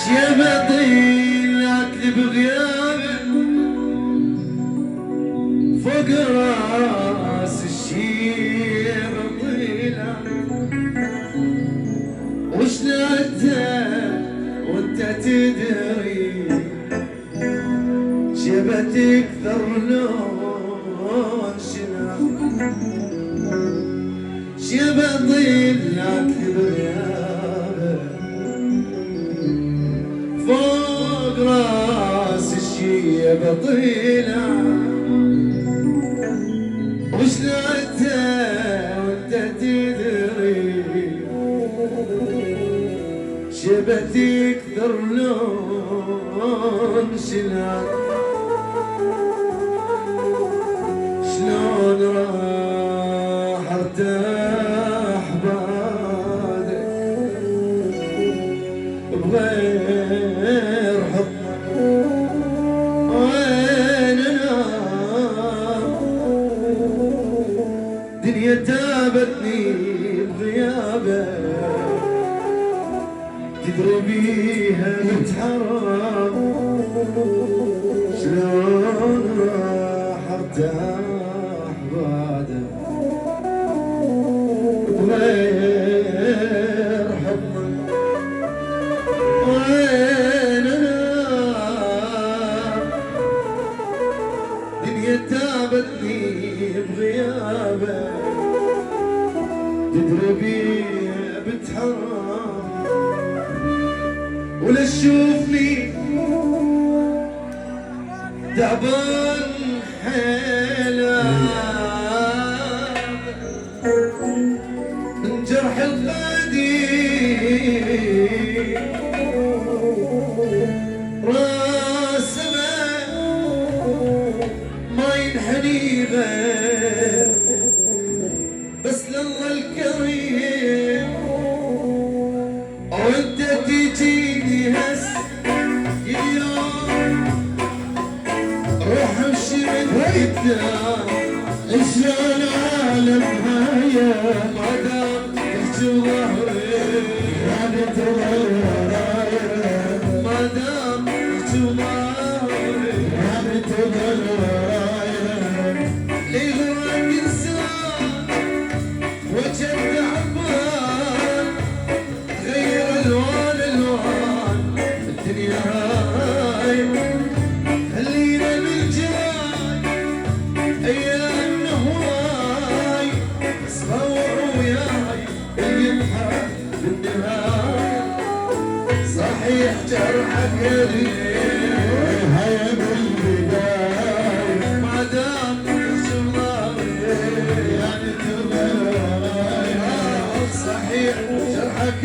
شيبة طيلات لي بغيابك فوق راس الشيبة طيلة وش نادت وانت تدري شيبتك ثر لون شنا شيبة طيلات لي بغيابك فوق راس الشيبة طيلة وش نعته وانت تدري شيبتك ثر لون شنا شلون راح ارتاح بعدك بغير حضنك وين انام دنيا تابتني بغيابك تدري بيها متحرم شلون راح ارتاح بعدك بغير حضنك وين انام دنيا تابتني بغيابك تدري بيها بتحرم ولا تشوفني تعبان حيلة من جرح القديم راس ما ينحني غير بس لله الكريم وانت تجيني هس اليوم روح امشي من قدام شلون عالم هايا ما دام تحجي ظهري يعني تظهر ما دام تحجي ظهري يعني تظهر لي غرق انسان وجه تعبان تغير الوان الدنيا هاي خلينا بالجاي ايام نهواي صور وياي اللي يضحك بالنهاية صحيح جرحك قريب هيا بالبداية ما دام شمالي يعني تغير صحيح جرحك